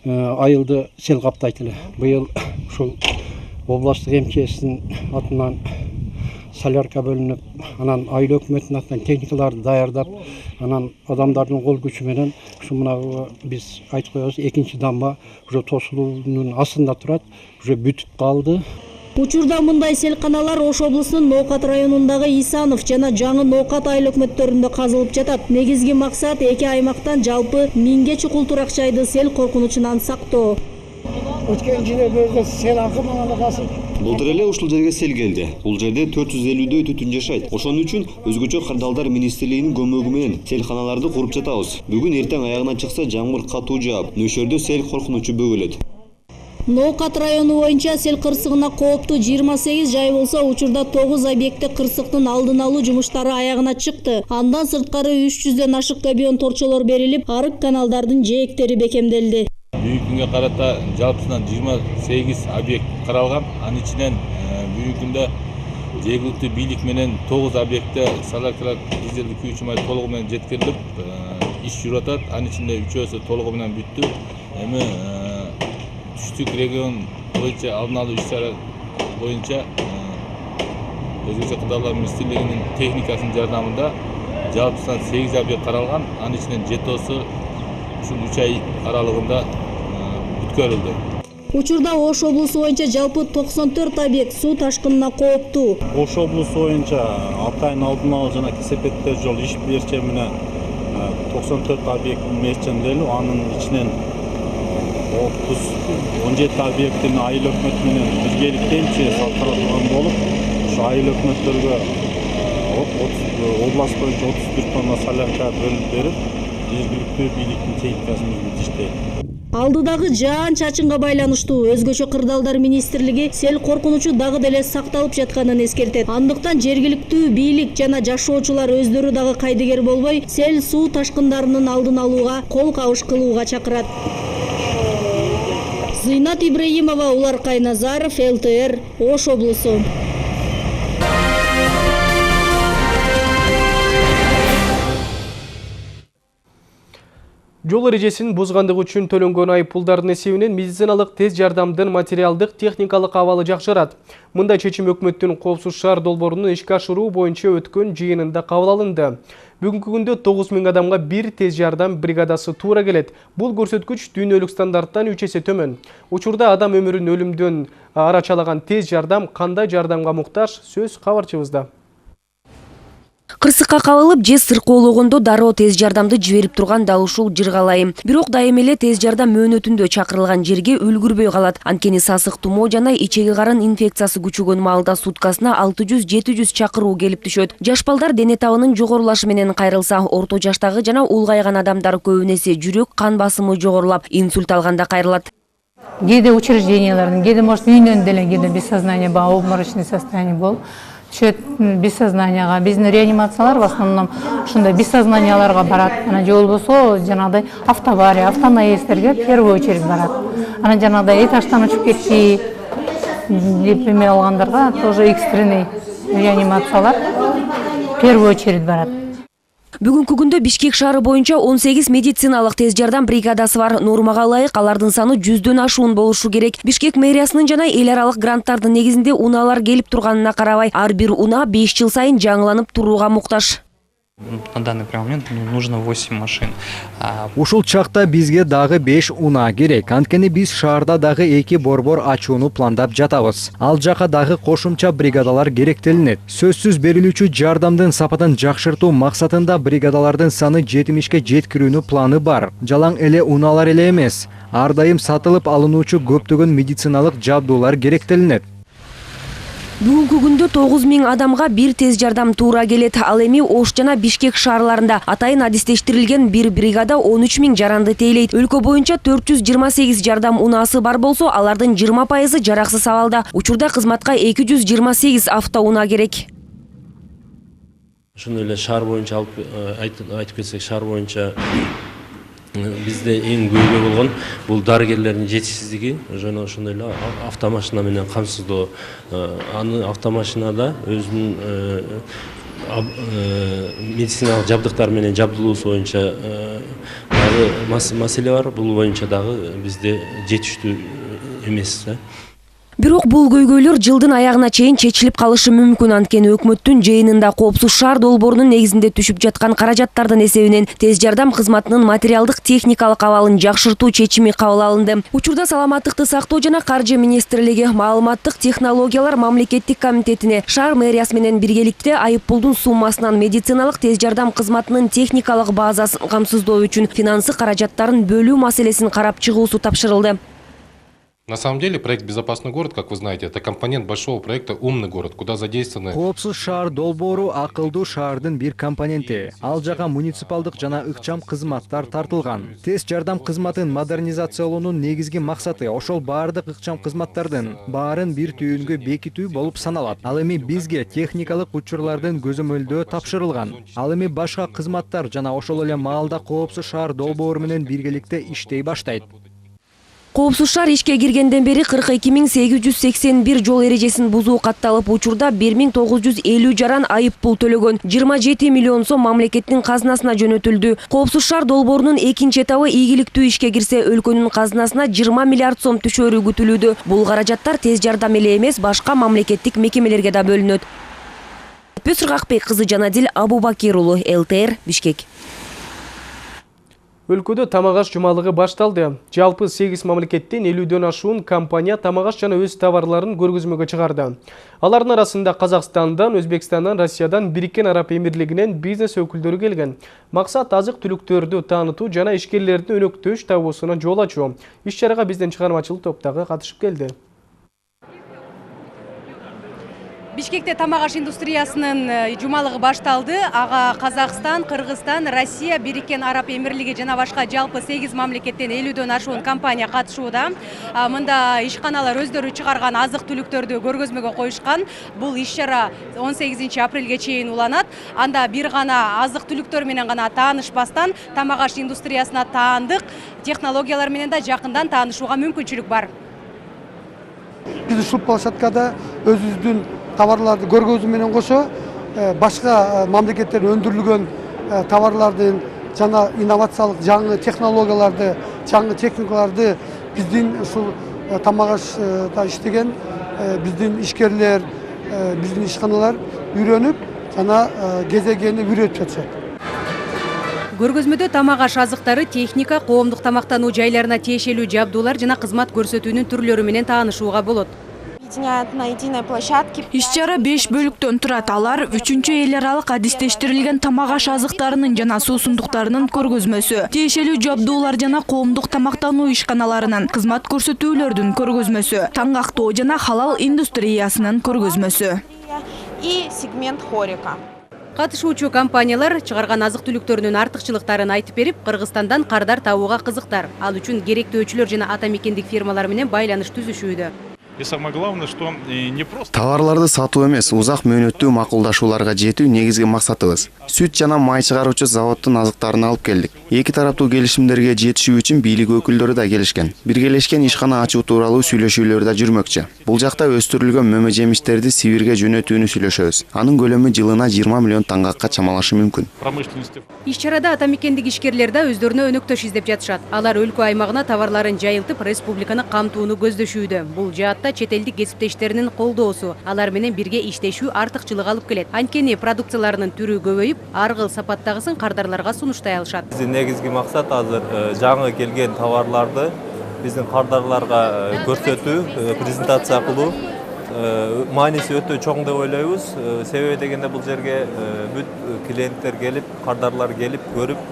айылды сел каптайт эле. Быйыл ушул областтык МЧСтин атынан солярка бөлүнүп, анан айыл өкмөтүнүн атынан техникаларды даярдап, анан адамдардын кол күчү менен ушу мына биз айтып коебуз, экинчи дамба уже тосулуунун астында турат, уже бүтүп калды. Учурда мындай селканалар Ош облусунун Ноокат районундагы Исанов жана Жаңы Ноокат айыл өкмөттөрүндө казылып жатат. Негизги максат эки аймактан жалпы 1000ге чукул туракчайды сел коркунучунан сактоо. Өткөн жылы сел акымына басып. Былтыр эле ушул жерге сел келди. Бул жерде 450дөй түтүн жашайт. Ошон үчүн өзгөчө кырдаалдар министрлигинин көмөгү менен селканаларды куруп жатабыз. Бүгүн эртең аягына чыкса жаңбыр катуу жаап, нөшөрдө сел коркунучу бөгөлөт. Ноокат району боюнча сел кырсыгына кооптуу 28 жай болсо, учурда 9 объектте кырсыктын алдын алуу жумуштары аягына чыкты. Андан сырткары 300дөн ашык габион торчолор берилип, арык каналдардын жээктери бекемделди. Бүгүнкү күнгө карата жалпысынан 28 объект каралган. Анын ичинен бүгүнкү күндө жергиликтүү бийлик менен 9 объектте солярка дизелдик күйүүчү май толугу менен жеткирилип, иш жүрүп атат. Анын ичинде 3-өсү толугу менен бүттү. Эми түштүк регион боюнча алдын алуу иш-чара боюнча өзгөчө кырдаалдар министрлигинин техникасынын жардамында жалпысынан 8 объект каралган. Анын ичинен 7-өсү ушул 3 ай аралыгында бүткөрүлдү. Учурда Ош облусу боюнча жалпы 94 объект суу ташкынына кооптуу. Ош облусу боюнча атайын алдын алуу жана кесепеттер жол иш берчи менен 94 объект мекченделип, анын ичинен 17 объектин айыл өкмөтү менен биргеликтенчи салыштыра турган болуп, ошо айыл өкмөттөргө область боюнча 31 тонна солярка бөлүп берип, жергиликтүү бийликтин техникасы менен иштейт. Алдыдагы жаан-чачынга байланыштуу өзгөчө кырдаалдар министрлиги сел коркунучу дагы деле сакталып жатканын эскертет. Андыктан жергиликтүү бийлик жана жашоочулар өздөрү дагы кайдыгер болбой, сел суу ташкындарынын алдын алууга кол кабыш кылууга чакырат. Зыйнат Ибраимова, Улар Кайназаров, ЛТР, Ош облусу. Жол эрежесин бузгандык үчүн төлөнгөн айыппулдардын эсебинен медициналык тез жардамдын материалдык техникалык абалы жакшырат. Мындай чечим өкмөттүн коопсуз шаар долбоорунун ишке ашыруу боюнча өткөн жыйынында кабыл алынды. Бүгүнкү күндө 9000 адамга бир тез жардам бригадасы туура келет. Бул көрсөткүч дүйнөлүк стандарттан 3 эсе төмөн. Учурда адам өмүрүн өлүмдөн арачалаган тез жардам кандай жардамга муктаж? Сөз кабарчыбызда. Кырсыкка кабылып же сыркоологондо дароо тез жардамды жиберип турган дал ушул Жыргалайым. Бирок дайым эле тез жардам мөөнөтүндө чакырылган жерге үлгүрбөй калат. Анткени сасык тумоо жана ичеги карын инфекциясы күчөгөн маалда суткасына 600-700 чакыруу келип түшөт. Жаш балдар дене табынын жогорулашы менен кайрылса, орто жаштагы жана улгайган адамдар көбүн эсе жүрөк кан басымы жогорулап, инсульт алганда кайрылат. Кээде учреждениялардан, кээде может үйүнөн деле кээде без сознания, обморочный состояние болуп түшөт без сознанияга. Биздин реанимациялар в основном ушундай без сознанияlarга барат. Ана же болбосо жанагыдай автобария, автонаездерге в первую очередь барат. Ана жанагыдай этаждан учуп кетти деп эме алгандарга тоже экстренный реанимациялар в первую очередь барат. Бүгүнкү күндө Бишкек шаары боюнча 18 медициналык тез жардам бригадасы бар. Нормага ылайык алардын саны 100дөн ашуун болушу керек. Бишкек мэриясынын жана эл аралык гранттардын негизинде унаалар келип турганына карабай, ар бир унаа 5 жыл сайын жаңыланып турууга муктаж. На данный момент нужно 8 машин. Ушул чакта бизге дагы 5 унаа керек. Анткени биз шаарда дагы 2 борбор ачууну пландап жатабыз. Ал жака дагы кошумча бригадалар керектелинет. Сөзсүз берилүүчү жардамдын сапатын жакшыртуу максатында бригадалардын саны 70ке жеткирүүнү планы бар. Жалаң эле унаалар эле эмес. Ар дайым сатылып алынуучу көптөгөн медициналык жабдуулар керектелинет. Бүгүнкү күндө 9000 адамга бир тез жардам туура келет. Ал эми Ош жана Бишкек шаарларында атайын адистештирилген бир бригада 13000 жаранды тейлейт. Өлкө боюнча 428 жардам унаасы бар болсо, алардын 20% жараксыз абалда. Учурда кызматка 228 автоунаа керек. Ошондой эле шаар боюнча айтып кетсек, шаар боюнча бизде эң көйгөй болгон бул дарыгерлердин жетишсиздиги. Ошондой эле автомашина менен камсыздоо. Аны автомашинада өзүнүн медициналык жабдыктар менен жабдылуусу боюнча дагы маселе бар. Бул боюнча дагы бизде жетиштүү эмес. Бирок бул көйгөйлөр жылдын аягына чейин чечилип калышы мүмкүн. Анткени өкмөттүн жыйынында Коопсуз шаар долбоорунун негизинде түшүп жаткан каражаттардын эсебинен тез жардам кызматынын материалдык техникалык абалын жакшыртуу чечими кабыл алынды. Учурда Саламаттыкты сактоо жана Каржы министрлиги маалыматтык технологиялар мамлекеттик комитетине шаар мэриясы менен биргеликте айыппулдун суммасынан медициналык тез жардам кызматынын техникалык базасын камсыздоо үчүн финансы каражаттарын бөлүү маселесин карап чыгуусу тапшырылды. На самом деле проект «Безопасный город», как вы знаете, это компонент большого проекта «Умный город», куда задействованы... Коопсуз шаар долбоору акылдуу шаардын бир компоненти. Ал жага муниципалдык жана ыкчам кызматтар тартылган. Тез жардам кызматын модернизациялоонун негизги максаты ошол баардык ыкчам кызматтардын баарын бир түйүнгө бекитүү болуп саналат. Ал эми бизге техникалык учурлардын көзөмөлдөө тапшырылган. Ал эми башка кызматтар жана ошол эле маалда Коопсуз шаар долбоору менен биргеликте иштей баштайт. Коопсуз шаар ишке киргенден бери 42.881 жол эрежесин бузуу катталып, учурда 1950 жаран айыппул төлөгөн. 27 миллион сом мамлекеттин казынасына жөнөтүлдү. Коопсуз шаар долбоорунун экинчи этабы ийгиликтүү ишке кирсе, өлкөнүн казынасына 20 миллиард сом түшөрү күтүлүүдө. Бул каражаттар тез жардам эле эмес, башка мамлекеттик мекемелерге да бөлүнөт. Пөсүргакбек кызы Жанадил Абубакир уулу, ЛТР, Бишкек. Өлкөдө тамак аш жумалыгы башталды. Жалпы 8 мамлекеттен 50дөн ашуун компания тамак аш жана өз товарларын көргөзмөгө чыгарды. Алардын арасында Казакстандан, Өзбекстандан, Россиядан, Бириккен Араб Эмирлигинен бизнес өкүлдөрү келген. Максат азык-түлүктөрдү таанытуу жана ишкерлердин өнөктөш табуусуна жол ачуу. Иш-чарага биздин чыгармачылык топтогу катышып келди. Бишкекте тамак аш индустриясынын жумалыгы башталды. Ага Казакстан, Кыргызстан, Россия, Бириккен Араб Эмирлиги жана башка жалпы 8 мамлекеттен 50дөн ашуун компания катышууда. Мында ишканалар өздөрү чыгарган азык-түлүктөрдү көргөзмөгө коюшкан. Бул иш-чара 18 апрелге чейин уланат. Анда бир гана азык-түлүктөр менен гана таанышпастан тамак аш индустриясына таандык технологиялар менен да жакындан таанышууга мүмкүнчүлүк бар. Биз ушул площадкада өзүбүздүн товарларды көргөзүү менен кошо башка мамлекеттерде өндүрүлгөн товарлардын жана инновациялык жаңы технологияларды, жаңы техникаларды биздин ушул тамак ашта иштеген биздин ишкерлер, биздин ишканалар үйрөнүп жана кезегени үйрөтүп жатышат. Көргөзмөдө тамак аш азыктары, техника, коомдук тамактануу жайларына тиешелүү жабдуулар жана кызмат көрсөтүүнүн түрлөрү менен таанышууга болот. Иш-чара 5 бөлүктөн турат. Алар 3-чү эл аралык адистештирилген тамак аш азыктарынын жана суусундуктарынын көргөзмөсү, тиешелүү жабдуулар жана коомдук тамактануу ишканаларынын кызмат көрсөтүүлөрдүн көргөзмөсү, таңгактоо жана халал индустриясынын көргөзмөсү. И сегмент хорика. Катышуучу компаниялар чыгарган азык-түлүктөрүнүн артыкчылыктарын айтып берип, Кыргызстандан кардар табууга кызыктар. Ал үчүн керектөөчүлөр жана ата мекендик фирмалар менен байланыш түзүшүүдө. И самое главное, что не просто товарларды сатуу эмес, узак мөөнөттүү макулдашууларга жетүү негизги максатыбыз. Сүт жана май чыгаруучу заводдун азыктарын алып келдик. Эки тараптуу келишимдерге жетишүү үчүн бийлик өкүлдөрү да келишкен. Биргелешкен ишкана ачуу тууралуу сүйлөшүүлөр да жүрмөкчү. Бул жакта өстүрүлгөн мөмө жемиштерди Сибирге жөнөтүүнү сүйлөшөбүз. Анын көлөмү жылына 20 миллион таңгакка чамалашы мүмкүн. Иш-чарада ата мекендик ишкерлер да өздөрүнө өнөктөш издеп жатышат. Алар өлкө аймагына товарларын жайылтып, республиканы камтууну көздөшүүдө. Бул жаатта чет элдик кесиптештеринин колдоосу, алар менен бирге иштешүү артыкчылык алып келет. Анткени продукцияларынын түрү көбөйүп, ар кыл сапаттагысын кардарларга сунуштай алышат. Биздин негизги максат азыр жаңы келген товарларды биздин кардарларга көрсөтүү, презентация кылуу. Мааниси өтө чоң деп ойлойбуз. Себеби дегенде бул жерге бүт клиенттер келип, кардарлар келип көрүп,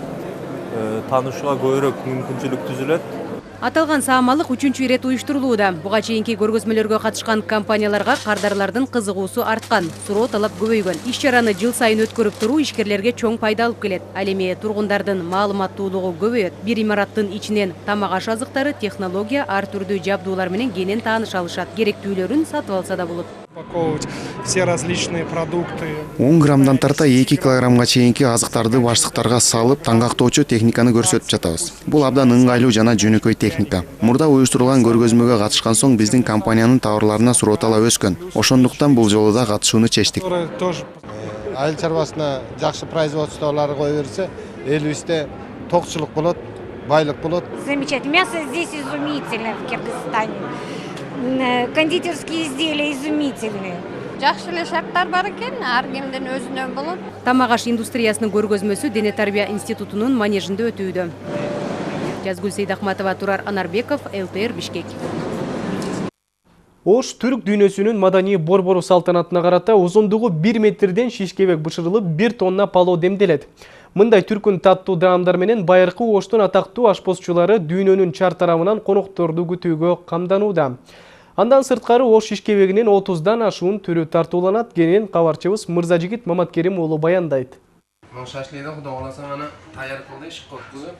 таанышууга көбүрөөк мүмкүнчүлүк түзүлөт. Аталган саамалык 3-чү ирет уюштурулууда. Буга чейинки көргөзмөлөргө катышкан компанияларга кардарлардын кызыгуусу арткан, суроо талап көбөйгөн. Иш-чараны жыл сайын өткөрүп туруу ишкерлерге чоң пайда алып келет. Ал эми тургундардын маалыматтуулугу көбөйөт. Бир имараттын ичинен тамак аш азыктары, технология, ар түрдүү жабдуулар менен кенен тааныша алышат. Керектүүлөрүн сатып алса да болот. Все различные продукты. 10 граммдан тарта 2 килограммга чейинки азыктарды баштыктарга салып, таңгактоочу техниканы көрсөтүп жатабыз. Бул абдан ыңгайлуу жана жөнөкөй техника. Мурда уюштурулган көргөзмөгө катышкан соң биздин компаниянын товарларына суроо талап өскөн. Ошондуктан бул жолу да катышууну чечтик. Айыл чарбасына жакшы производстволор кое берсе, элибизде токчулук болот, байлык болот. Замечательно. Мясо здесь изумительно в Киргизстане. Кондитерские изделия изумительные. Жакшы эле шарттар бар экен, ар кимдин өзүнөн болот. Тамак аш индустриясынын көргөзмөсү Дене тарбия институтунун манежинде өтүүдө. Жазгүл Сейдахматова, Турар Анарбеков, ЛТР Бишкек. Ош түрк дүйнөсүнүн маданий борбору салтанатына карата узундугу 1 метрден шишкебек бышырылып 1 тонна палоо демделет. Мындай түркүн таттуу даамдар менен байыркы Оштун атактуу ашпозчулары дүйнөнүн чар тарабынан конокторду күтүүгө камданууда. Андан сырткары Ош шишкебегинин 30дан ашуун түрү тартууланат. Кенен кабарчыбыз Мырзажигит Маматкерим уулу баяндайт. Шашлыйда Кудай кааласа мана таяр кылды, шыккызып.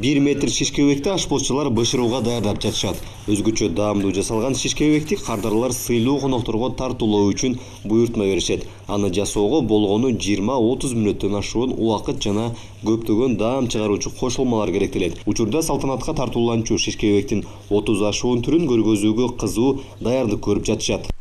1 метр шишкебекти ашпозчулар бышырууга даярдап жатышат. Өзгөчө даамдуу жасалган шишкебекти кардарлар сыйлуу конокторго тартуулоо үчүн буйртма беришет. Аны жасоого болгону 20-30 мүнөттөн ашуун убакыт жана көптөгөн даам чыгаруучу кошулмалар керектелет. Учурда салтанатка тартууланчу шишкебектин 30 ашуун түрүн көргөзүүгө кызуу даярдык көрүп жатышат.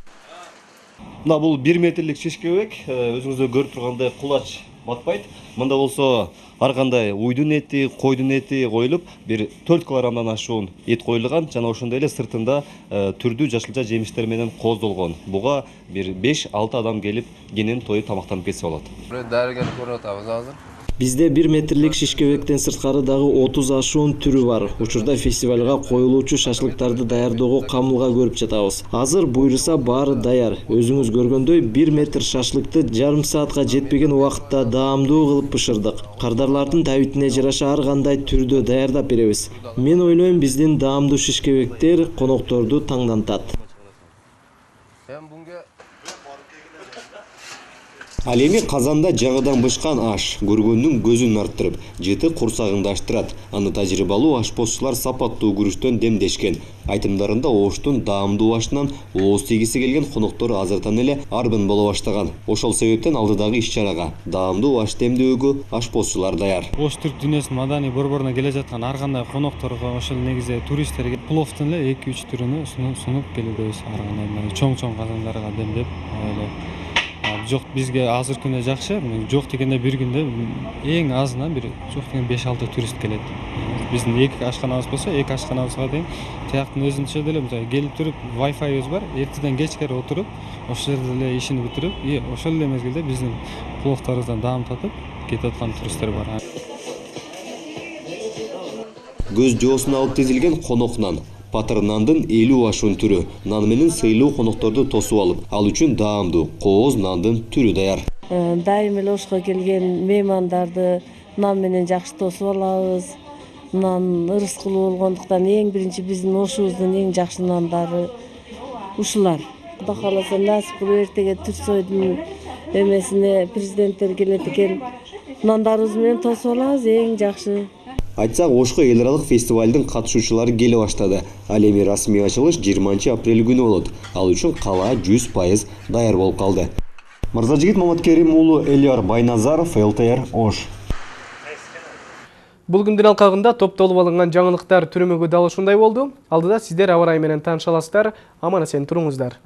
Мына бул 1 метрлик шишкебек, өзүңүздөр көрүп тургандай кулач батпайт. Мында болсо ар кандай уйдун эти, койдун эти коюлуп, бир 4 килограммдан ашуун эт коюлган жана ошондой эле сыртында түрдүү жашылча жемиштер менен кооздолгон. Буга бир 5-6 адам келип кенен тоюп тамактанып кетсе болот. Дарыгер көрүп атабыз азыр. Бизде 1 метрлик шишкебектен сырткары дагы 30 ашуун түрү бар. Учурда фестивалга коюлуучу шашлыктарды даярдоого камылга көрүп жатабыз. Азыр буйруса баары даяр. Өзүңүз көргөндөй 1 метр шашлыкты жарым саатка жетпеген убакытта даамдуу кылып бышырдык. Кардарлардын табитине жараша ар кандай түрдө даярдап беребиз. Мен ойлойм, биздин даамдуу шишкебектер конокторду таңдантат. Ал эми казанда жагыдан бышкан аш көргөндүн көзүн арттырып, жыты курсагыңды аштырат. Аны тажрыйбалуу ашпозчулар сапаттуу күрүштөн демдешкен. Айтымдарында Оштун даамдуу ашынан ооз тийгиси келген коноктор азыртан эле арбын боло баштаган. Ошол себептен алдыдагы иш-чарага даамдуу аш демдөөгө ашпозчулар даяр. Ош түрк дүйнөсүнүн маданий борборуна келе жаткан ар кандай конокторго, ошол негизи туристтерге пловтун эле 2-3 түрүнү сунуп келебиз. Ар кандай чоң-чоң казандарга демдеп, жок бизге азыр күнү жакшы, жок дегенде бир күндө эң азынан бир жок деген 5-6 турист келет. Биздин 2 ашканабыз болсо, 2 ашканабызга дейин тияктын өзүнчө деле келип туруп, Wi-Fi'быз бар, эртеден кечкере отуруп, ошол жерде эле ишин бүтүрүп, ошол эле мезгилде биздин пловторубуздан даам татып кетип аткан туристтер бар. Көз жоосуна алып тизилген конок нан. Патыр нандын 50 ашуун түрү. Нан менен сыйлуу конокторду тосуп алып, ал үчүн даамдуу кооз нандын түрү даяр. Дайым эле Ошко келген меймандарды нан менен жакшы тосуп алабыз. Нан ырыскылуу болгондуктан эң биринчи биздин Ошубуздун эң жакшы нандары ушулар. Кудай кааласа насип кылып эртеге Түрксойдун эмесине президенттер келет экен. Нандарыбыз менен тосуп алабыз эң жакшы. Айтсак, Ошко эл аралык фестивалдын катышуучулары келе баштады. Ал эми расмий ачылыш 20 апрель күнү болот. Ал үчүн кала 100% даяр болуп калды. Мырзажигит Маматкерим уулу, Элиар Байназаров, ЛТР Ош. Бул күндүн алкагында топтолуп алынган жаңылыктар түрүмөгү дал ушундай болду. Алдыда сиздер аба ырайы менен тааныша аласыздар. Аман эсен туруңуздар.